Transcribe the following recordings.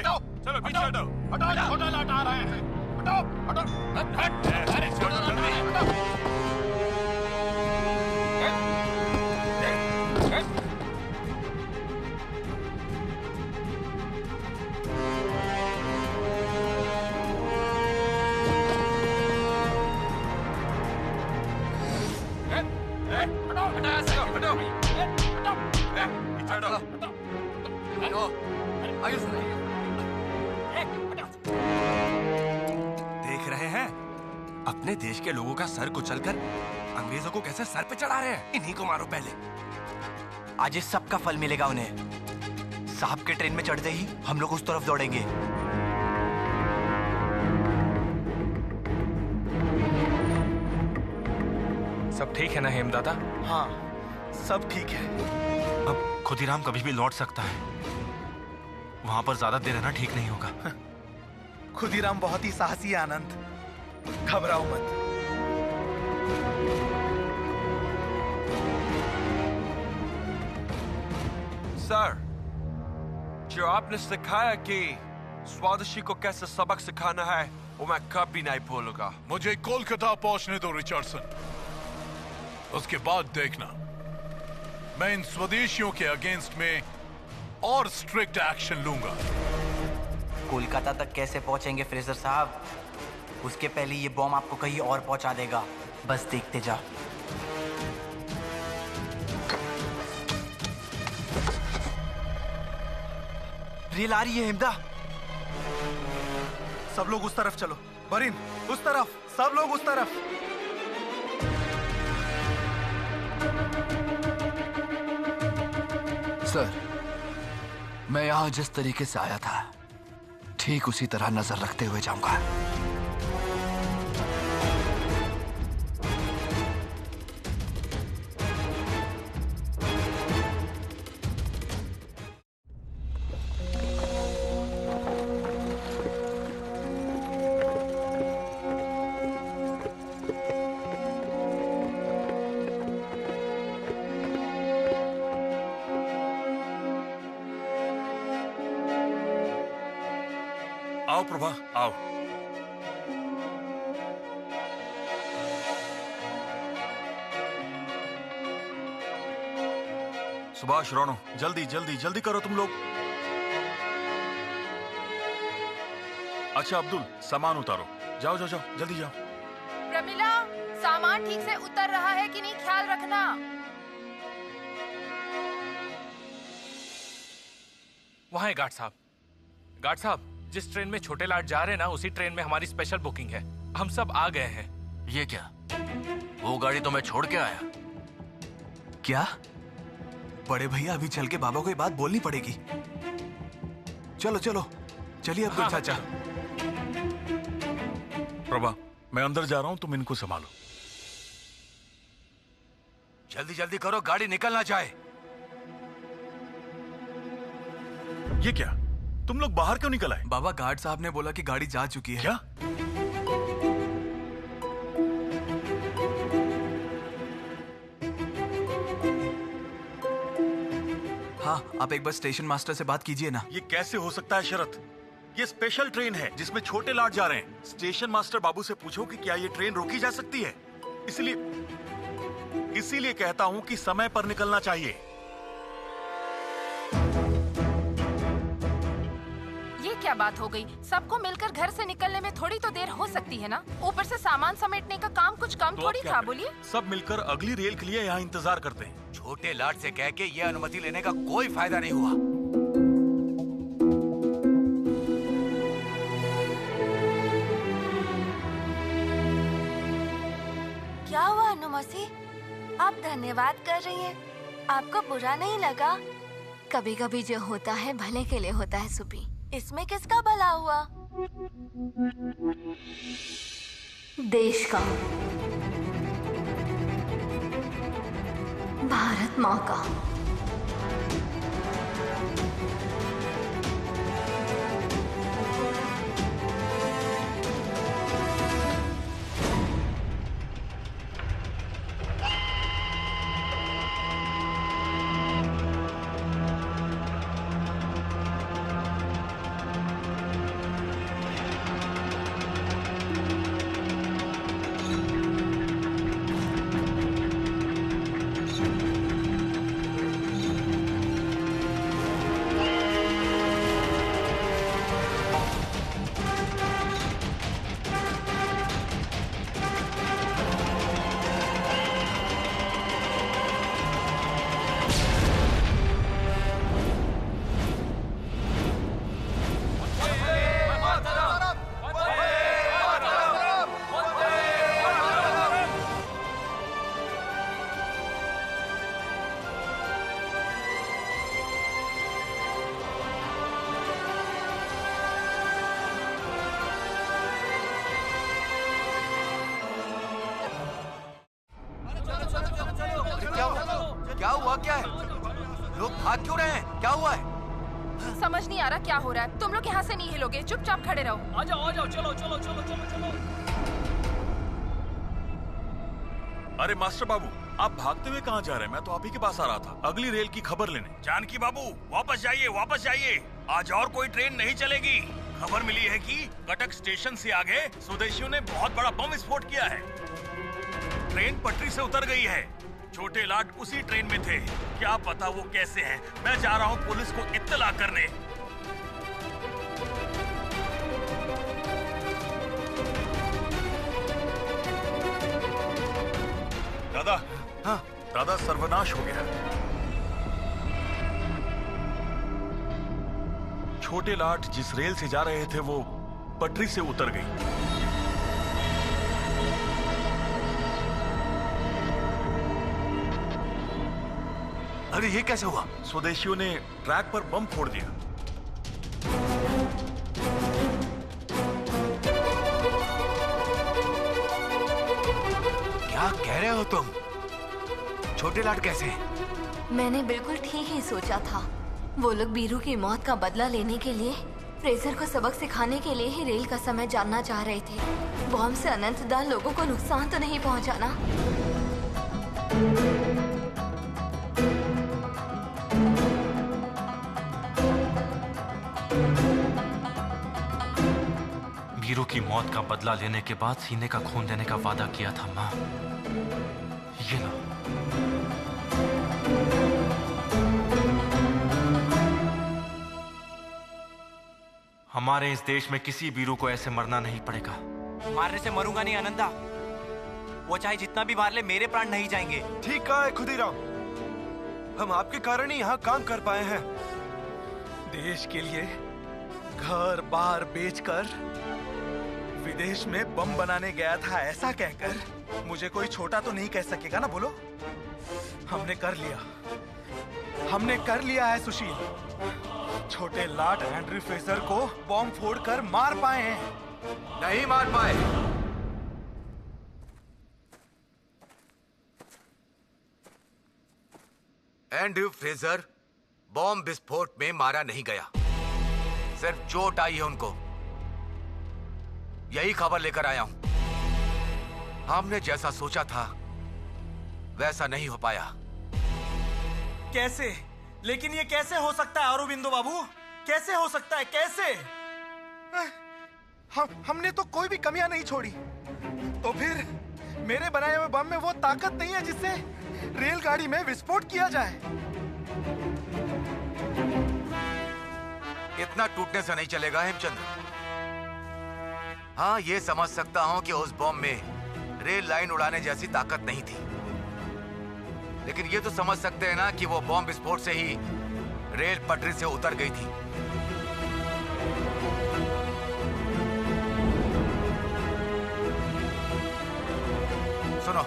हटो, चलो पीछे हटो। हटो, छोटा लाट आ रहे हैं। हटो, हटो, अरे छोटा लाट आ रहे हैं, हटो। देख रहे हैं अपने देश के लोगों का सर कुचलकर अंग्रेजों को कैसे सर पे चढ़ा रहे हैं। इन्हीं को मारो पहले। आज इस सब का फल मिलेगा उन्हें। साहब के ट्रेन में चढ़ते ही हम लोग उस तरफ दौड़ेंगे। सब ठीक है ना हेमदादा? हाँ, सब ठीक है। अब खुदीराम कभी भी लौट सकता है। वहां पर ज्यादा देर रहना ठीक नहीं होगा। खुदीराम बहुत ही साहसी है आनंद, घबराओ मत। सर, जो आपने सिखाया कि स्वदेशी को कैसे सबक सिखाना है, वो मैं कभी नहीं भूलूंगा। मुझे कोलकाता पहुंचने दो रिचर्डसन। उसके बाद देखना, मैं इन स्वदेशियों के अगेंस्ट में और स्ट्रिक्ट एक्शन लूंगा। कोलकाता तक कैसे पहुंचेंगे फ्रेजर साहब? उसके पहले ये बॉम्ब आपको कहीं और पहुंचा देगा। बस देखते जा। रेल आ रही है हिमदा। सब लोग उस तरफ चलो। बरीन, उस तरफ। सब लोग उस तरफ। सर, मैं यहां जिस तरीके से आया था ठीक उसी तरह नजर रखते हुए जाऊंगा। आओ प्रभा, आओ। सुभाष, रोनो, जल्दी जल्दी जल्दी करो तुम लोग। अच्छा अब्दुल, सामान उतारो। जाओ जाओ जाओ, जल्दी जाओ। प्रमिला, सामान ठीक से उतर रहा है कि नहीं, ख्याल रखना। वहाँ है गार्ड साहब। गार्ड साहब, जिस ट्रेन में छोटे लाट जा रहे हैं ना, उसी ट्रेन में हमारी स्पेशल बुकिंग है। हम सब आ गए हैं। ये क्या? वो गाड़ी तो मैं छोड़ के आया। क्या? बड़े भैया, अभी चल के बाबा को ये बात बोलनी पड़ेगी। चलो चलो, चलिए अब्दुल चाचा। प्रभा, मैं अंदर जा रहा हूं, तुम इनको संभालो। जल्दी जल्दी करो, गाड़ी निकल ना जाए। ये क्या? तुम लोग बाहर क्यों निकल आए? बाबा, गार्ड साहब ने बोला कि गाड़ी जा चुकी है। क्या? हाँ, आप एक बार स्टेशन मास्टर से बात कीजिए ना। ये कैसे हो सकता है शरत? ये स्पेशल ट्रेन है जिसमें छोटे लाट जा रहे हैं। स्टेशन मास्टर बाबू से पूछो कि क्या ये ट्रेन रोकी जा सकती है। इसीलिए कहता हूँ कि समय पर निकलना चाहिए। ये क्या बात हो गई? सबको मिलकर घर से निकलने में थोड़ी तो देर हो सकती है ना। ऊपर से सामान समेटने का काम कुछ कम तो थोड़ी अब क्या था। करें? बोलिए। सब मिलकर अगली रेल के लिए यहाँ इंतजार करते हैं। छोटे लाट से कह के ये अनुमति लेने का कोई फायदा नहीं हुआ। क्या हुआ अनुमति? आप धन्यवाद कर रही हैं। आपको बुरा नहीं लगा? कभी कभी जो होता है भले के लिए होता है सुपी। इसमें किसका भला हुआ? देश का, भारत माँ का। क्या हुआ? क्या है? लोग भाग क्यों रहे हैं? क्या हुआ है? समझ नहीं आ रहा क्या हो रहा है। तुम लोग यहाँ से नहीं हिलोगे, चुपचाप खड़े रहो। आ जाओ, चलो चलो चलो चलो चलो। अरे मास्टर बाबू, आप भागते हुए कहाँ जा रहे हैं? मैं तो आप ही के पास आ रहा था अगली रेल की खबर लेने। जानकी बाबू, वापस जाइए, वापस जाइए। आज और कोई ट्रेन नहीं चलेगी। खबर मिली है कि कटक स्टेशन से आगे स्वदेशियों ने बहुत बड़ा बम विस्फोट किया है। ट्रेन पटरी से उतर गई है। छोटे लाट उसी ट्रेन में थे। क्या पता वो कैसे हैं। मैं जा रहा हूँ पुलिस को इत्तला करने। दादा, हाँ दादा सर्वनाश हो गया। छोटे लाट जिस रेल से जा रहे थे वो पटरी से उतर गई। अरे ये कैसे हुआ? स्वदेशियों ने ट्रैक पर बम फोड़ दिया। क्या कह रहे हो तुम? छोटे लाट कैसे? मैंने बिल्कुल ठीक ही सोचा था। वो लोग बीरू की मौत का बदला लेने के लिए फ्रेजर को सबक सिखाने के लिए ही रेल का समय जानना चाह रहे थे। बॉम्ब से अनंतदार लोगों को नुकसान तो नहीं पहुंचाना। वीरू की मौत का बदला लेने के बाद सीने का खून देने का वादा किया था माँ। ये लो। हमारे इस देश में किसी वीरू को ऐसे मरना नहीं पड़ेगा। मारने से मरूंगा नहीं आनंदा। वो चाहे जितना भी मार ले, मेरे प्राण नहीं जाएंगे। ठीक कहा है खुदीराम। हम आपके कारण ही यहाँ काम कर पाए हैं। देश के लिए घर बार बेचकर विदेश में बम बनाने गया था, ऐसा कहकर मुझे कोई छोटा तो नहीं कह सकेगा ना। बोलो, हमने कर लिया है सुशील। छोटे लाट एंड्रयू फ्रेजर को बॉम्ब फोड़कर मार पाए हैं। नहीं मार पाए। एंड्रयू फ्रेजर बॉम्ब विस्फोट में मारा नहीं गया, सिर्फ चोट आई है उनको। यही खबर लेकर आया हूं। हमने जैसा सोचा था वैसा नहीं हो पाया। कैसे? लेकिन ये कैसे हो सकता है अरविंदो बाबू? कैसे हो सकता है? कैसे? हमने तो कोई भी कमियां नहीं छोड़ी। तो फिर मेरे बनाए हुए बम में वो ताकत नहीं है जिससे रेलगाड़ी में विस्फोट किया जाए। इतना टूटने से नहीं चलेगा हेमचंद्र। हाँ, ये समझ सकता हूं कि उस बॉम्ब में रेल लाइन उड़ाने जैसी ताकत नहीं थी, लेकिन ये तो समझ सकते हैं ना कि वो बॉम्ब विस्फोट से ही रेल पटरी से उतर गई थी। सुनो,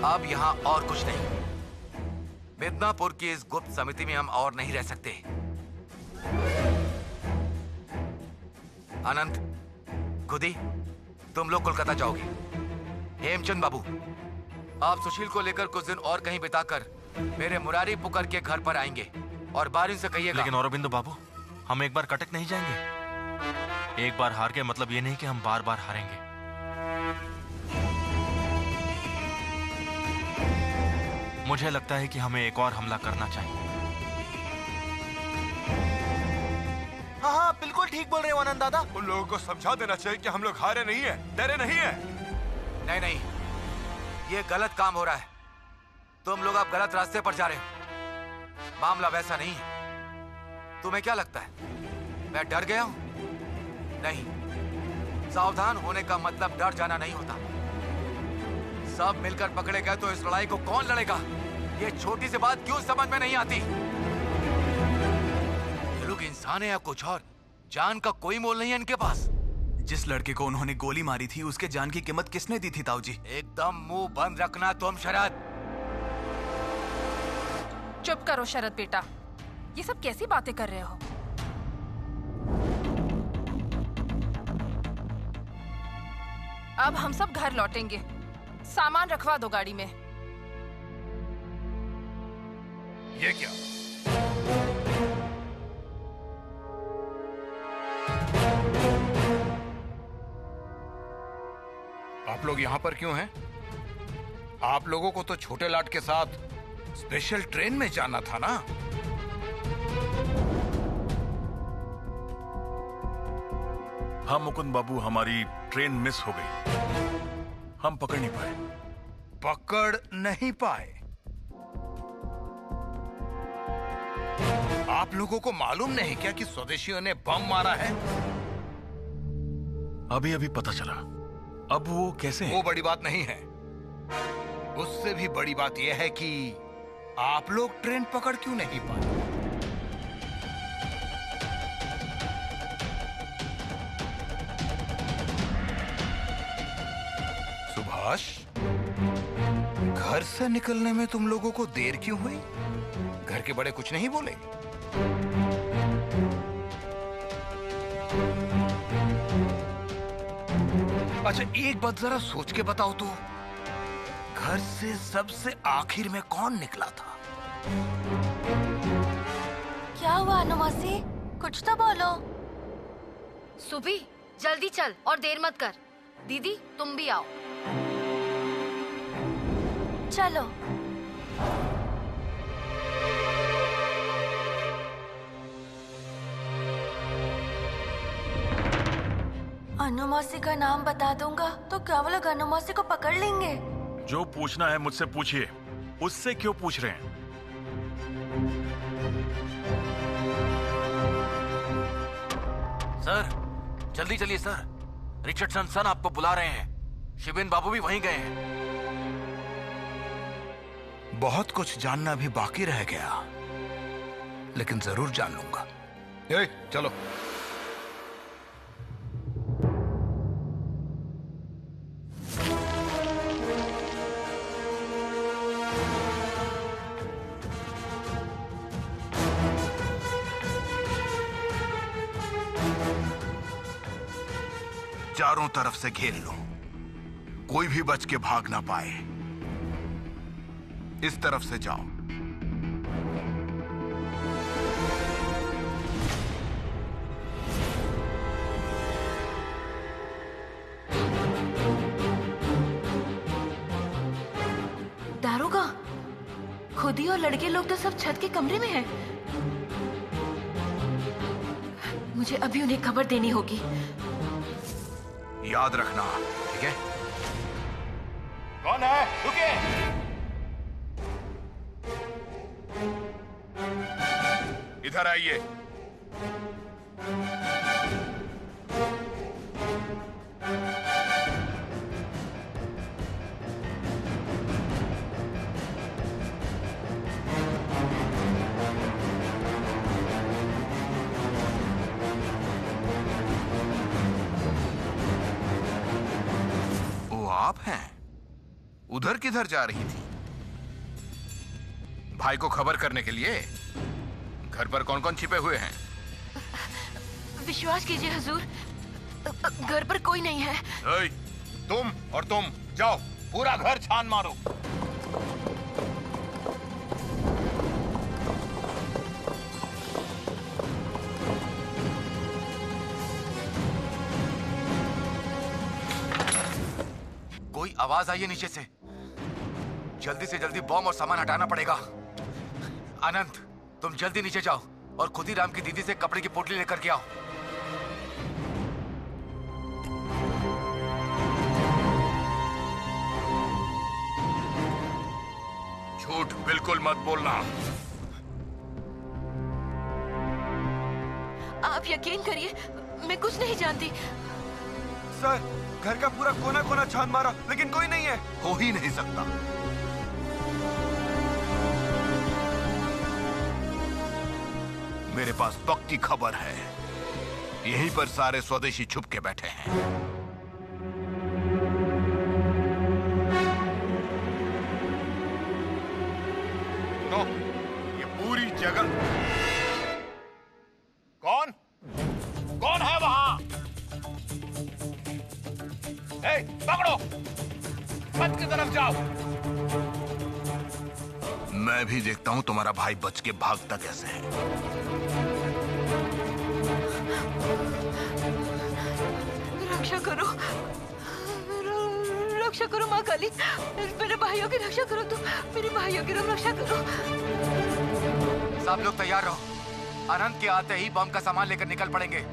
अब यहाँ और कुछ नहीं। मिदनापुर की इस गुप्त समिति में हम और नहीं रह सकते। अनंत, खुदी, तुम लोग कोलकाता जाओगे। हेमचंद बाबू, आप सुशील को लेकर कुछ दिन और कहीं बिताकर मेरे मुरारी पुकर के घर पर आएंगे और बारिन से कहिएगा। लेकिन औरबिंदो बाबू, हम एक बार कटक नहीं जाएंगे। एक बार हार के मतलब ये नहीं कि हम बार बार हारेंगे। मुझे लगता है कि हमें एक और हमला करना चाहिए। हाँ, बिल्कुल ठीक बोल रहे हो आनंद दादा। उन लोगों को समझा देना चाहिए कि हम लोग हारे नहीं है, डरे नहीं है। नहीं नहीं, ये गलत काम हो रहा है। तुम लोग अब गलत रास्ते पर जा रहे हो। मामला वैसा नहीं है। तुम्हें क्या लगता है मैं डर गया हूं? नहीं, सावधान होने का मतलब डर जाना नहीं होता। सब मिलकर पकड़े गए तो इस लड़ाई को कौन लड़ेगा? ये छोटी सी बात क्यों समझ में नहीं आती? ये लोग इंसान है या कुछ और? जान का कोई मोल नहीं है इनके पास। जिस लड़के को उन्होंने गोली मारी थी उसके जान की कीमत किसने दी थी ताऊजी? एकदम मुंह बंद रखना तुम शरद। चुप करो शरद बेटा, ये सब कैसी बातें कर रहे हो? अब हम सब घर लौटेंगे। सामान रखवा दो गाड़ी में। ये क्या? आप लोग यहाँ पर क्यों हैं? आप लोगों को तो छोटे लाट के साथ स्पेशल ट्रेन में जाना था ना? हाँ मुकुंद बाबू, हमारी ट्रेन मिस हो गई, हम पकड़ नहीं पाए। पकड़ नहीं पाए? आप लोगों को मालूम नहीं क्या कि स्वदेशियों ने बम मारा है? अभी अभी पता चला। अब वो कैसे हैं? वो बड़ी बात नहीं है। उससे भी बड़ी बात यह है कि आप लोग ट्रेन पकड़ क्यों नहीं पाए? सुभाष, घर से निकलने में तुम लोगों को देर क्यों हुई? घर के बड़े कुछ नहीं बोले? अच्छा, एक बात जरा सोच के बताओ तो, घर से सबसे आखिर में कौन निकला था? क्या हुआ अनुमासी? कुछ तो बोलो। सुबी, जल्दी चल और देर मत कर। दीदी, तुम भी आओ। चलो। अनुमासी का नाम बता दूंगा तो क्या वो लोग अनुमासी को पकड़ लेंगे? जो पूछना है मुझसे पूछिए, उससे क्यों पूछ रहे हैं? सर, जल्दी चलिए सर। रिचर्डसन सन आपको बुला रहे हैं। शिवेन बाबू भी वहीं गए हैं। बहुत कुछ जानना भी बाकी रह गया, लेकिन जरूर जान लूंगा। चलो। चारों तरफ से घेर लो, कोई भी बच के भाग ना पाए। इस तरफ से जाओ। दारोगा, खुदी और लड़के लोग तो सब छत के कमरे में हैं। मुझे अभी उन्हें खबर देनी होगी। याद रखना, ठीक है? कौन है? रुकिए। इधर आइए। आप हैं? उधर किधर जा रही थी? भाई को खबर करने के लिए? घर पर कौन कौन छिपे हुए हैं? विश्वास कीजिए हुजूर, घर पर कोई नहीं है। तुम और तुम जाओ, पूरा घर छान मारो। कोई आवाज आई है नीचे से। जल्दी से जल्दी बॉम्ब और सामान हटाना पड़ेगा। अनंत, तुम जल्दी नीचे जाओ और खुदीराम की दीदी से कपड़े की पोटली लेकर के आओ। झूठ बिल्कुल मत बोलना। आप यकीन करिए, मैं कुछ नहीं जानती। सर, घर का पूरा कोना कोना छान मारा, लेकिन कोई नहीं है। हो ही नहीं सकता। मेरे पास पक्की खबर है, यहीं पर सारे स्वदेशी छुप के बैठे हैं। तो ये पूरी जगह कौन है वहां? पकड़ो, छत की तरफ जाओ। मैं भी देखता हूँ तुम्हारा भाई बच के भागता कैसे है। रक्षा करो, रक्षा करो माँ काली, मेरे भाइयों की रक्षा करो, तुम मेरे भाइयों की रक्षा करो। सब लोग तैयार रहो, अनंत के आते ही बम का सामान लेकर निकल पड़ेंगे।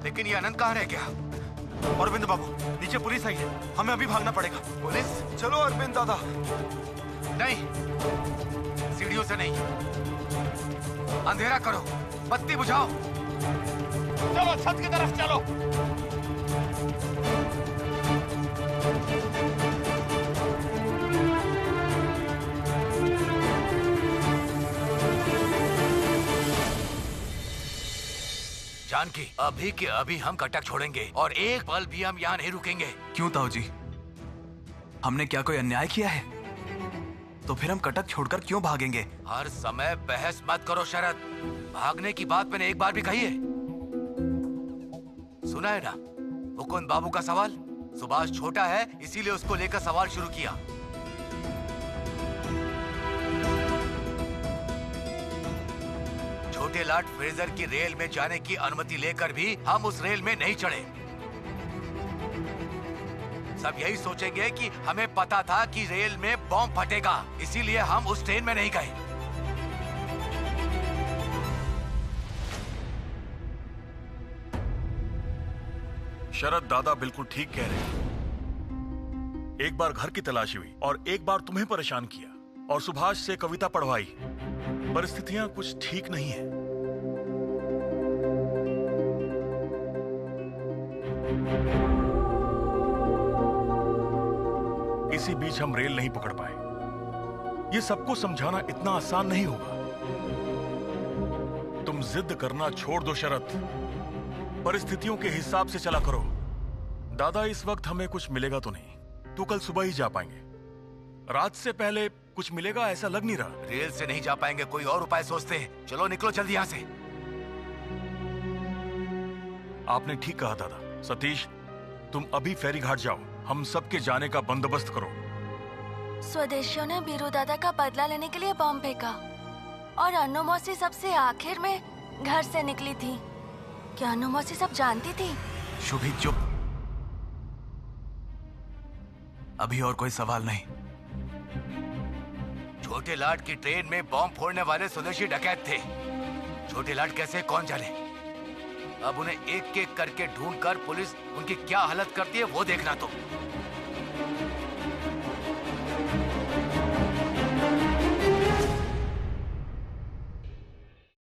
लेकिन ये अनंत कहाँ रह गया? अरविंद बाबू, नीचे पुलिस आई है, हमें अभी भागना पड़ेगा। पुलिस? चलो अरविंद दादा। नहीं, सीढ़ियों से नहीं, अंधेरा करो, बत्ती बुझाओ। चलो छत की तरफ चलो। जानकी, अभी के अभी हम कटक छोड़ेंगे और एक पल भी हम यहाँ नहीं रुकेंगे। क्यों ताऊ जी, हमने क्या कोई अन्याय किया है? तो फिर हम कटक छोड़कर क्यों भागेंगे? हर समय बहस मत करो शरद, भागने की बात मैंने एक बार भी कही है। सुना है ना मुकुंद बाबू का सवाल? सुभाष छोटा है इसीलिए उसको लेकर सवाल शुरू किया। छोटे लाट फ्रेजर की रेल में जाने की अनुमति लेकर भी हम उस रेल में नहीं चढ़े। सब यही सोचेंगे कि हमें पता था कि रेल में बॉम्ब फटेगा, इसीलिए हम उस ट्रेन में नहीं गए। शरद दादा बिल्कुल ठीक कह रहे हैं। एक बार घर की तलाशी हुई और एक बार तुम्हें परेशान किया और सुभाष से कविता पढ़वाई। परिस्थितियां कुछ ठीक नहीं है। इसी बीच हम रेल नहीं पकड़ पाए। ये सबको समझाना इतना आसान नहीं होगा। तुम जिद करना छोड़ दो शरद, परिस्थितियों के हिसाब से चला करो। दादा, इस वक्त हमें कुछ मिलेगा तो नहीं, तो कल सुबह ही जा पाएंगे। रात से पहले कुछ मिलेगा ऐसा लग नहीं रहा। रेल से नहीं जा पाएंगे, कोई और उपाय सोचते हैं। चलो निकलो जल्दी यहाँ से। आपने ठीक कहा दादा। सतीश, तुम अभी फेरी घाट जाओ, हम सबके जाने का बंदोबस्त करो। स्वदेशियों ने बीरू दादा का बदला लेने के लिए बॉम्ब फेंका और अनु मौसी सबसे आखिर में घर से निकली थी। क्या अनु मौसी सब जानती थी? शुभी चुप, अभी और कोई सवाल नहीं। छोटे लाट की ट्रेन में बॉम्ब फोड़ने वाले स्वदेशी डकैत थे। छोटे लाट कैसे, कौन जाने। अब उन्हें एक एक करके ढूंढकर पुलिस उनकी क्या हालत करती है वो देखना। तो